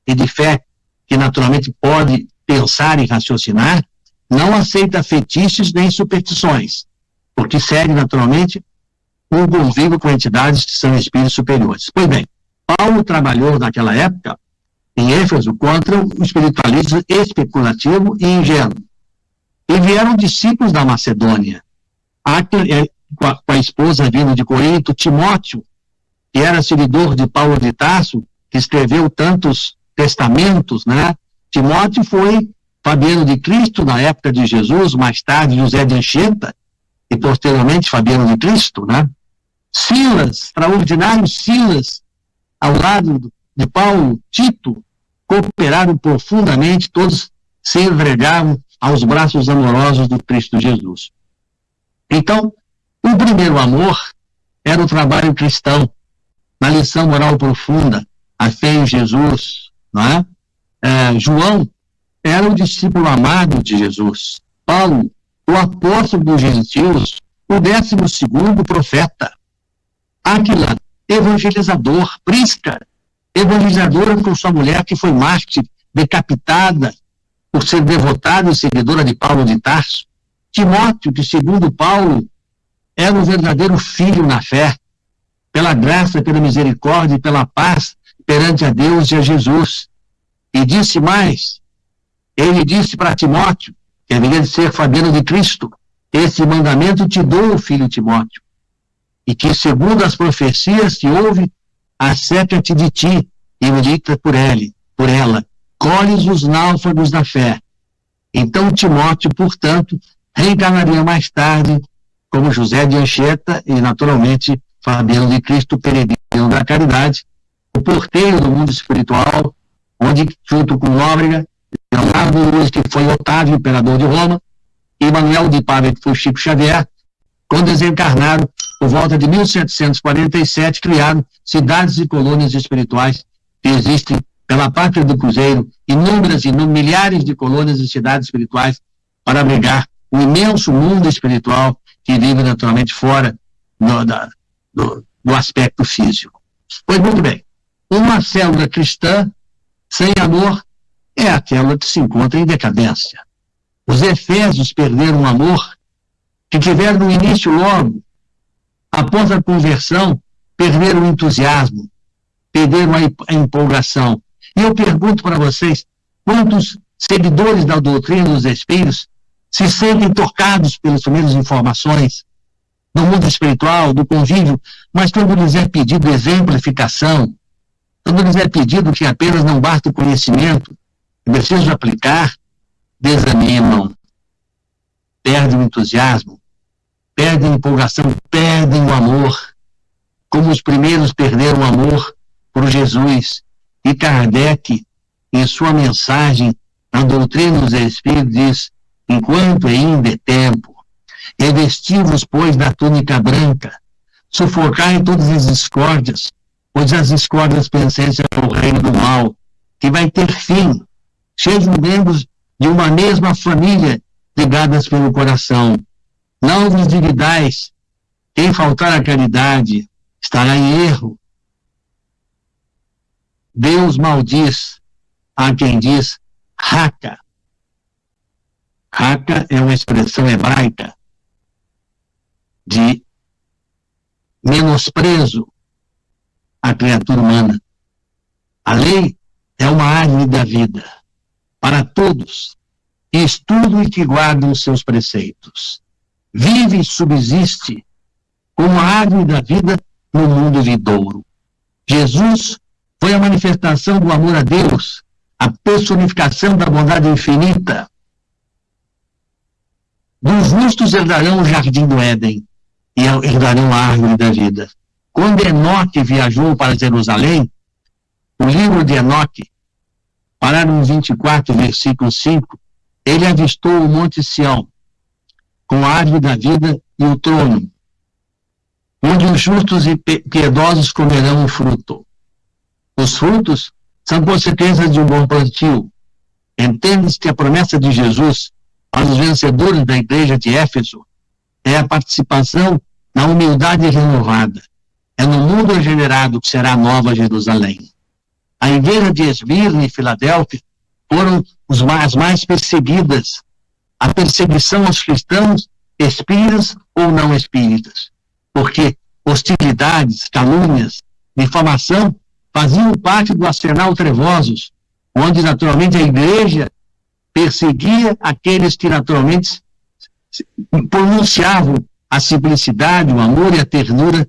e de fé, que naturalmente pode pensar e raciocinar, não aceita fetiches nem superstições, porque segue naturalmente um convívio com entidades que são espíritos superiores. Pois bem, Paulo trabalhou naquela época em Éfeso contra o espiritualismo especulativo e ingênuo. E vieram discípulos da Macedônia, com a esposa vindo de Corinto, Timóteo, que era seguidor de Paulo de Tarso, que escreveu tantos testamentos, né? Timóteo foi Fabiano de Cristo na época de Jesus, mais tarde José de Anchieta, e posteriormente Fabiano de Cristo, né? Silas, extraordinário Silas, ao lado de Paulo, Tito, cooperaram profundamente, todos se entregavam aos braços amorosos do Cristo Jesus. Então, o primeiro amor era o trabalho cristão, na lição moral profunda, a fé em Jesus, não é? João era o discípulo amado de Jesus. Paulo, o apóstolo dos gentios, o 12º profeta. Áquila, evangelizador. Prisca, evangelizadora com sua mulher que foi mártir, decapitada por ser devotada e seguidora de Paulo de Tarso. Timóteo, que segundo Paulo era um verdadeiro filho na fé, pela graça, pela misericórdia e pela paz perante a Deus e a Jesus. E disse mais, ele disse para Timóteo, que deveria ser Fabiano de Cristo, esse mandamento te dou, filho Timóteo, e que segundo as profecias que houve, acerca-te de ti e milita por ela, colhes os náufragos da fé. Então Timóteo, portanto, reencarnaria mais tarde como José de Anchieta e, naturalmente, Fabiano de Cristo, peregrino da caridade, o porteiro do mundo espiritual, onde, junto com Nóbrega, Leonardo Luz, que foi Otávio, imperador de Roma, e Manuel de Pádua, que foi Chico Xavier, quando desencarnaram, por volta de 1747, criaram cidades e colônias espirituais que existem pela pátria do Cruzeiro, inúmeras e milhares de colônias e cidades espirituais para abrigar o imenso mundo espiritual que vive naturalmente fora do aspecto físico. Pois muito bem, uma célula cristã sem amor é aquela que se encontra em decadência. Os efésios perderam o amor, que tiveram no início logo, após a conversão, perderam o entusiasmo, perderam a empolgação. E eu pergunto para vocês, quantos seguidores da doutrina dos Espíritos se sentem tocados pelas primeiras informações do mundo espiritual, do convívio, mas quando lhes é pedido exemplificação, quando lhes é pedido que apenas não basta o conhecimento, é preciso aplicar, desanimam, perdem o entusiasmo, perdem a empolgação, perdem o amor, como os primeiros perderam o amor por Jesus. E Kardec, em sua mensagem na doutrina dos Espíritos, diz: enquanto ainda é tempo, revesti-vos, pois, da túnica branca, sufocai todas as discórdias, pois as discórdias pertencem ao reino do mal, que vai ter fim. Sejam membros de uma mesma família, ligadas pelo coração. Não vos dividais. Quem faltar à caridade estará em erro. Deus maldiz a quem diz raca. Raca é uma expressão hebraica de menosprezo à criatura humana. A lei é uma árvore da vida para todos, que estudam e que guardam os seus preceitos. Vive e subsiste como a árvore da vida no mundo vindouro. Jesus foi a manifestação do amor a Deus, a personificação da bondade infinita. Dos justos herdarão o jardim do Éden e herdarão a árvore da vida. Quando Enoque viajou para Jerusalém, o livro de Enoque, parágrafo 24, versículo 5, ele avistou o Monte Sião, com a árvore da vida e o trono, onde os justos e piedosos comerão o fruto. Os frutos são consequências de um bom plantio. Entende-se que a promessa de Jesus aos vencedores da igreja de Éfeso é a participação na humildade renovada, É no mundo regenerado que será a Nova Jerusalém. A igreja de Esmirna e Filadélfia foram as mais perseguidas. A perseguição aos cristãos, espíritas ou não espíritas. Porque hostilidades, calúnias, difamação faziam parte do arsenal trevosos, onde naturalmente a igreja perseguia aqueles que naturalmente pronunciavam a simplicidade, o amor e a ternura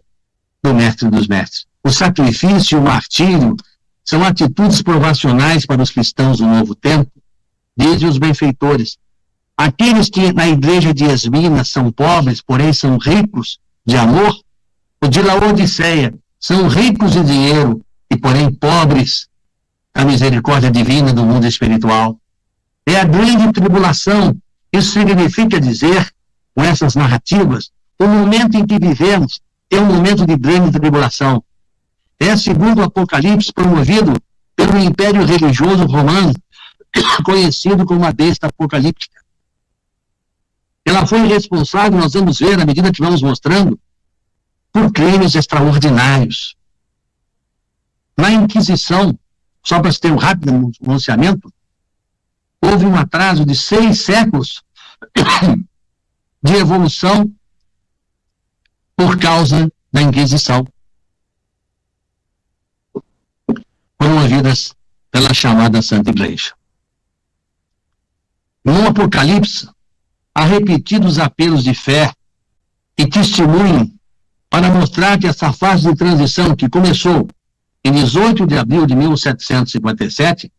do mestre dos mestres. O sacrifício e o martírio são atitudes provacionais para os cristãos do novo tempo, dizem os benfeitores. Aqueles que na igreja de Esmirna são pobres, porém são ricos de amor, o de Laodiceia são ricos de dinheiro e porém pobres da misericórdia divina do mundo espiritual. É a grande tribulação. Isso significa dizer, com essas narrativas, o momento em que vivemos é um momento de grande tribulação. É, segundo o Apocalipse, promovido pelo Império Religioso Romano, conhecido como a besta apocalíptica. Ela foi responsável, nós vamos ver, à medida que vamos mostrando, por crimes extraordinários. Na Inquisição, só para se ter um rápido pronunciamento, houve um atraso de 6 séculos de evolução por causa da Inquisição, promovidas pela chamada Santa Igreja. No Apocalipse, há repetidos apelos de fé e testemunho para mostrar que essa fase de transição que começou em 18 de abril de 1757,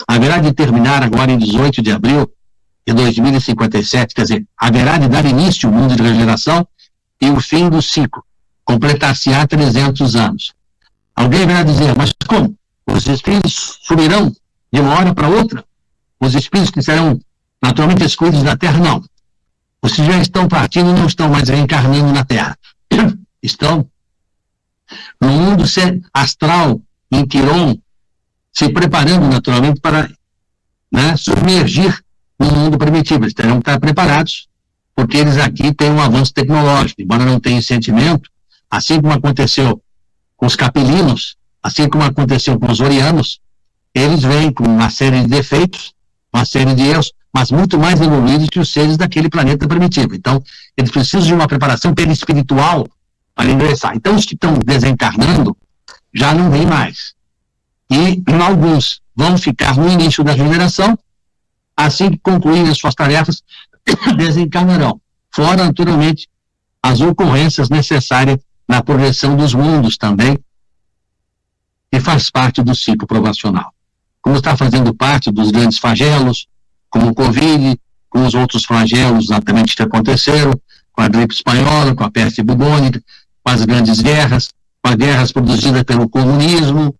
haverá de terminar agora em 18 de abril de 2057, quer dizer, haverá de dar início ao mundo de regeneração e o fim do ciclo, completar-se-á 300 anos. Alguém vai dizer, mas como? Os espíritos subirão de uma hora para outra? Os espíritos que serão naturalmente excluídos da Terra? Não. Os que já estão partindo não estão mais reencarnando na Terra. Estão no mundo astral, em Quiron, se preparando naturalmente para submergir no mundo primitivo. Eles terão que estar preparados, porque eles aqui têm um avanço tecnológico, embora não tenham sentimento, assim como aconteceu com os capelinos, assim como aconteceu com os orianos, eles vêm com uma série de defeitos, uma série de erros, mas muito mais evoluídos que os seres daquele planeta primitivo. Então, eles precisam de uma preparação perispiritual para ingressar. Então, os que estão desencarnando já não vêm mais. E alguns vão ficar no início da regeneração, assim que concluírem as suas tarefas, desencarnarão. Fora, naturalmente, as ocorrências necessárias na progressão dos mundos também, que faz parte do ciclo provacional. Como está fazendo parte dos grandes flagelos, como o Covid, com os outros flagelos exatamente que aconteceram, com a gripe espanhola, com a peste bubônica, com as grandes guerras, com as guerras produzidas pelo comunismo,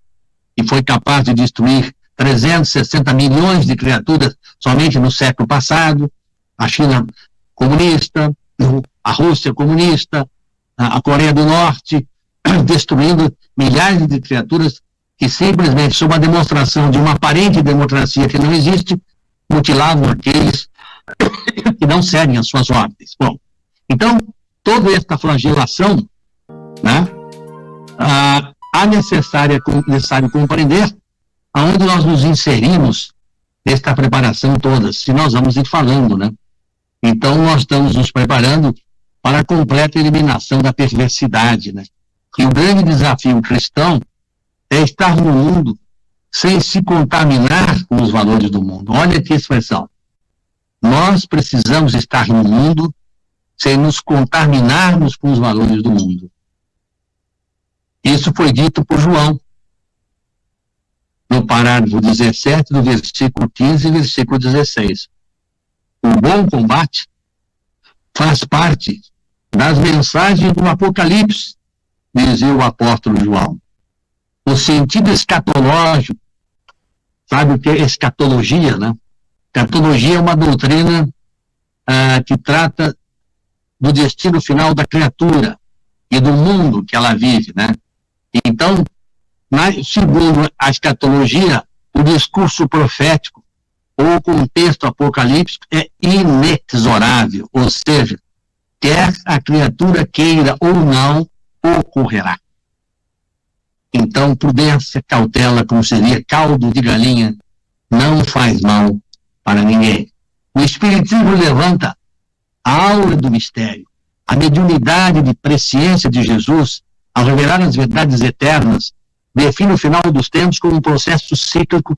que foi capaz de destruir 360 milhões de criaturas somente no século passado, a China comunista, a Rússia comunista, a Coreia do Norte, destruindo milhares de criaturas que simplesmente, sob a demonstração de uma aparente democracia que não existe, mutilavam aqueles que não seguem as suas ordens. Bom, então, toda esta flagelação, necessário compreender aonde nós nos inserimos nesta preparação toda, se nós vamos ir falando, Então, nós estamos nos preparando para a completa eliminação da perversidade, E o grande desafio cristão é estar no mundo sem se contaminar com os valores do mundo. Olha que expressão. Nós precisamos estar no mundo sem nos contaminarmos com os valores do mundo. Isso foi dito por João, no parágrafo 17, do versículo 15 e versículo 16. O bom combate faz parte das mensagens do Apocalipse, dizia o apóstolo João. O sentido escatológico, sabe o que é escatologia, Escatologia é uma doutrina que trata do destino final da criatura e do mundo que ela vive, Então, segundo a escatologia, o discurso profético ou o contexto apocalíptico é inexorável, ou seja, quer a criatura queira ou não, ocorrerá. Então, prudência, cautela, como seria caldo de galinha, não faz mal para ninguém. O Espiritismo levanta a aura do mistério, a mediunidade de presciência de Jesus, ao revelar as verdades eternas, define o final dos tempos como um processo cíclico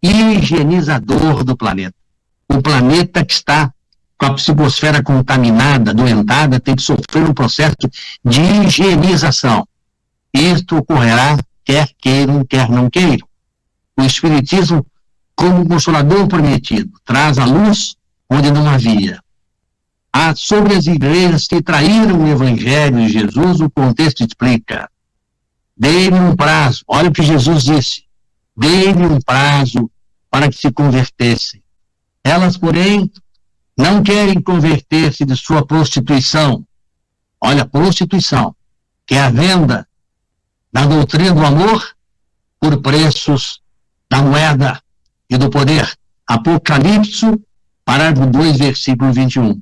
higienizador do planeta. O planeta que está com a psicosfera contaminada, adoentada, tem que sofrer um processo de higienização. Isto ocorrerá quer queiram, quer não queiram. O Espiritismo, como consolador prometido, traz a luz onde não havia. Sobre as igrejas que traíram o Evangelho de Jesus, o contexto explica. Dê-lhe um prazo, olha o que Jesus disse, dê-lhe um prazo para que se convertessem. Elas, porém, não querem converter-se de sua prostituição. Olha, prostituição, que é a venda da doutrina do amor por preços da moeda e do poder. Apocalipse, parágrafo 2, versículo 21.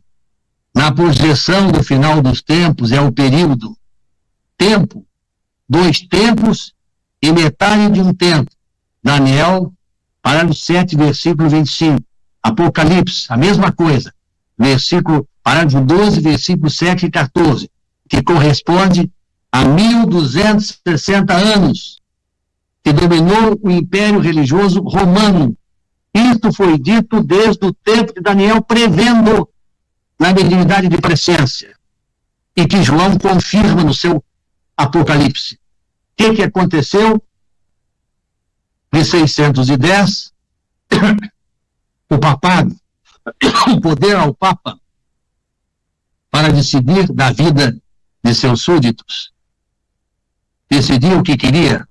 Na projeção do final dos tempos é o período, tempo, 2 tempos e metade de um tempo. Daniel, parágrafo 7, versículo 25. Apocalipse, a mesma coisa. Parágrafo 12, versículo 7 e 14, que corresponde a 1260 anos que dominou o império religioso romano. Isto foi dito desde o tempo de Daniel, prevendo na mediunidade de presciência, e que João confirma no seu Apocalipse. O que aconteceu? Em 610, o papado, o poder ao Papa para decidir da vida de seus súditos. Decidia o que queria,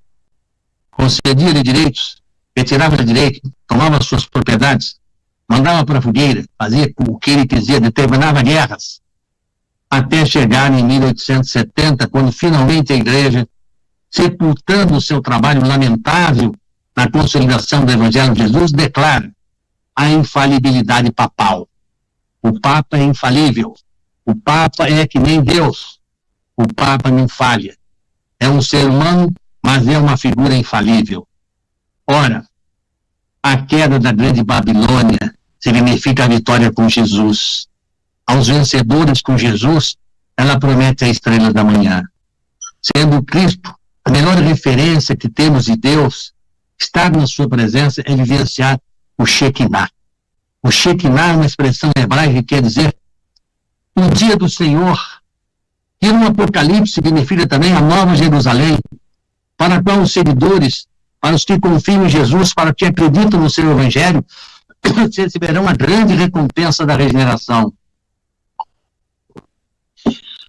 concedia-lhe direitos, retirava direito, tomava suas propriedades, mandava para a fogueira, fazia o que ele quiser, determinava guerras, até chegar em 1870, quando finalmente a Igreja, sepultando o seu trabalho lamentável na consolidação do Evangelho de Jesus, declara a infalibilidade papal. O Papa é infalível. O Papa é que nem Deus. O Papa não falha. É um ser humano, mas é uma figura infalível. Ora, a queda da grande Babilônia significa a vitória com Jesus. Aos vencedores com Jesus, ela promete a estrela da manhã. Sendo Cristo a melhor referência que temos de Deus, estar na sua presença é vivenciar o Shekinah. O Shekinah é uma expressão hebraica que quer dizer o dia do Senhor, que no Apocalipse significa também a Nova Jerusalém, para a qual os seguidores, para os que confiam em Jesus, para os que acreditam no seu Evangelho, receberão a grande recompensa da regeneração.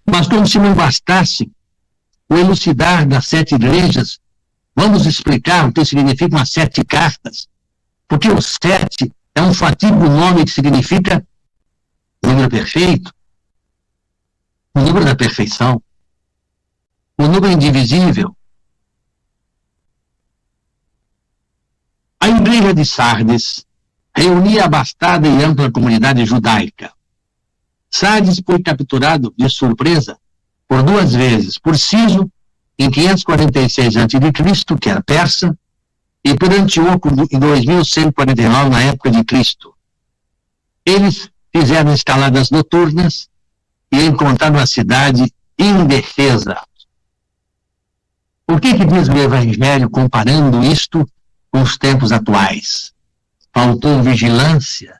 Mas como se não bastasse o elucidar das 7 igrejas, vamos explicar o que significam as 7 cartas, porque o 7 é um fatídico nome que significa número perfeito, o número da perfeição, o número indivisível. A igreja de Sardes reunia a abastada e ampla comunidade judaica. Sardes foi capturado de surpresa por 2 vezes, por Ciso, em 546 a.C., que era persa, e por Antíoco, em 2149, na época de Cristo. Eles fizeram escaladas noturnas e encontraram a cidade indefesa. O que diz o Evangelho comparando isto com os tempos atuais? Faltou vigilância.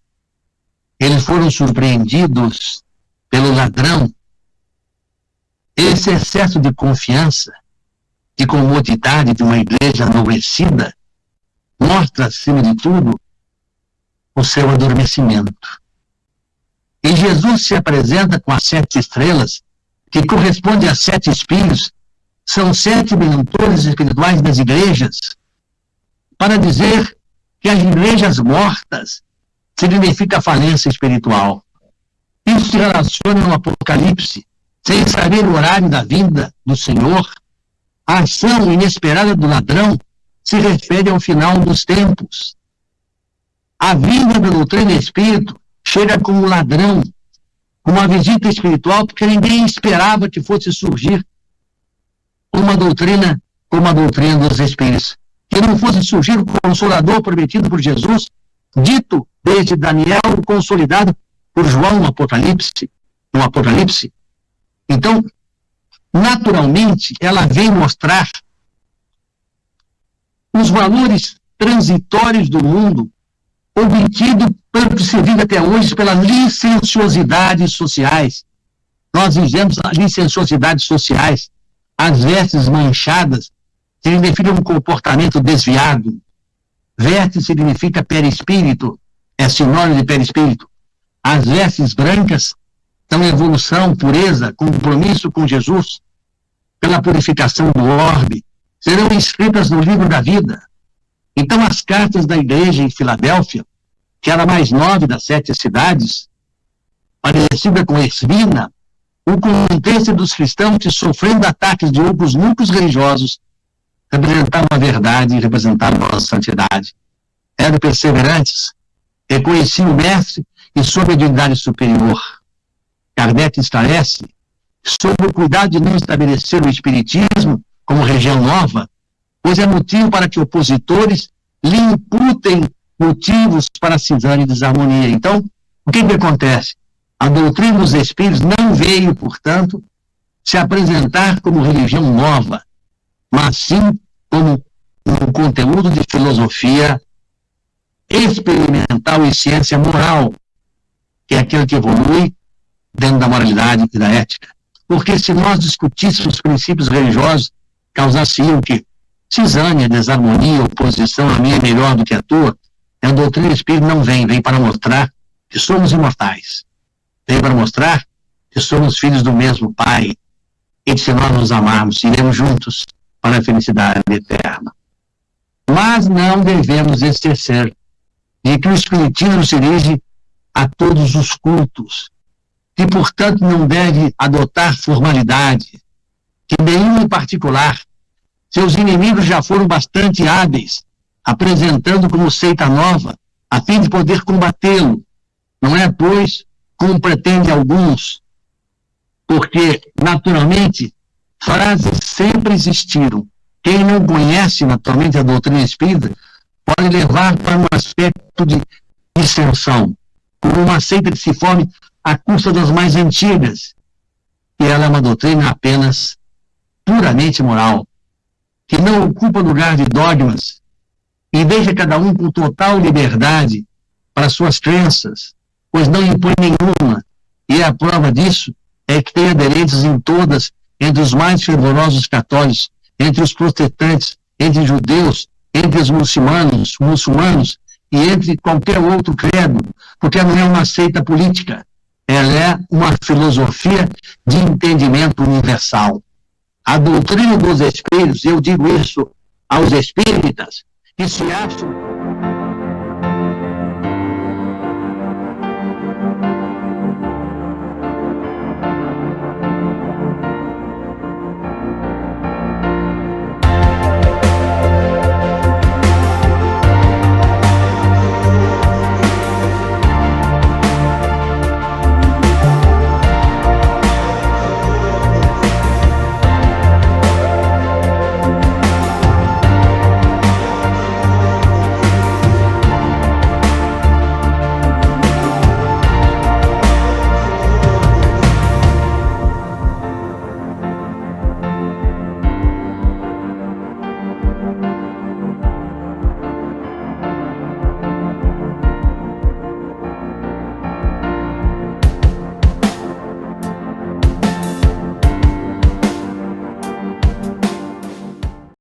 Eles foram surpreendidos pelo ladrão. Esse excesso de confiança, de comodidade de uma igreja adoecida, mostra, acima de tudo, o seu adormecimento. E Jesus se apresenta com as 7 estrelas, que correspondem a 7 espíritos, são 7 mentores espirituais das igrejas, para dizer que as igrejas mortas significa falência espiritual. Isso se relaciona no Apocalipse, sem saber o horário da vinda do Senhor. A ação inesperada do ladrão se refere ao final dos tempos. A vinda da doutrina espírito chega como ladrão, como uma visita espiritual, porque ninguém esperava que fosse surgir uma doutrina como a doutrina dos Espíritos. Que não fosse surgir o Consolador prometido por Jesus, dito desde Daniel, consolidado por João no Apocalipse. Então, naturalmente, ela vem mostrar os valores transitórios do mundo, obtido pelo que se vive até hoje pelas licenciosidades sociais. Nós vivemos as licenciosidades sociais, as vestes manchadas, significa um comportamento desviado. Veste significa perispírito, é sinônimo de perispírito. As vestes brancas são evolução, pureza, compromisso com Jesus, pela purificação do orbe, serão escritas no livro da vida. Então, as cartas da igreja em Filadélfia, que era a mais nova das 7 cidades, parecida com Esmirna, o contexto dos cristãos que, sofrendo ataques de outros núcleos religiosos, representavam a verdade e representavam a santidade. Eram perseverantes, reconheciam o mestre e sob a divindade superior. Kardec esclarece sobre o cuidado de não estabelecer o espiritismo como religião nova, pois é motivo para que opositores lhe imputem motivos para cisão e desarmonia. Então, o que acontece? A doutrina dos Espíritos não veio, portanto, se apresentar como religião nova, mas sim como um conteúdo de filosofia experimental e ciência moral, que é aquilo que evolui dentro da moralidade e da ética. Porque se nós discutíssemos os princípios religiosos, causasse-iam que cisânia, desarmonia, oposição, a minha é melhor do que a tua. A doutrina espírita não vem para mostrar que somos imortais. Vem para mostrar que somos filhos do mesmo Pai e que se nós nos amarmos, iremos juntos para a felicidade eterna. Mas não devemos esquecer de que o Espiritismo se dirige a todos os cultos, que, portanto, não deve adotar formalidade, que nenhum em particular. Seus inimigos já foram bastante hábeis, apresentando como seita nova, a fim de poder combatê-lo. Não é, pois, como pretendem alguns, porque, naturalmente, frases sempre existiram. Quem não conhece, naturalmente, a doutrina espírita, pode levar para um aspecto de dissensão, como uma seita que se forme à custa das mais antigas. E ela é uma doutrina apenas puramente moral, que não ocupa lugar de dogmas e deixa cada um com total liberdade para suas crenças, pois não impõe nenhuma. E a prova disso é que tem aderentes em todas, entre os mais fervorosos católicos, entre os protestantes, entre judeus, entre os muçulmanos e entre qualquer outro credo, porque não é uma seita política, ela é uma filosofia de entendimento universal. A doutrina dos espíritos, eu digo isso aos espíritas, que se acham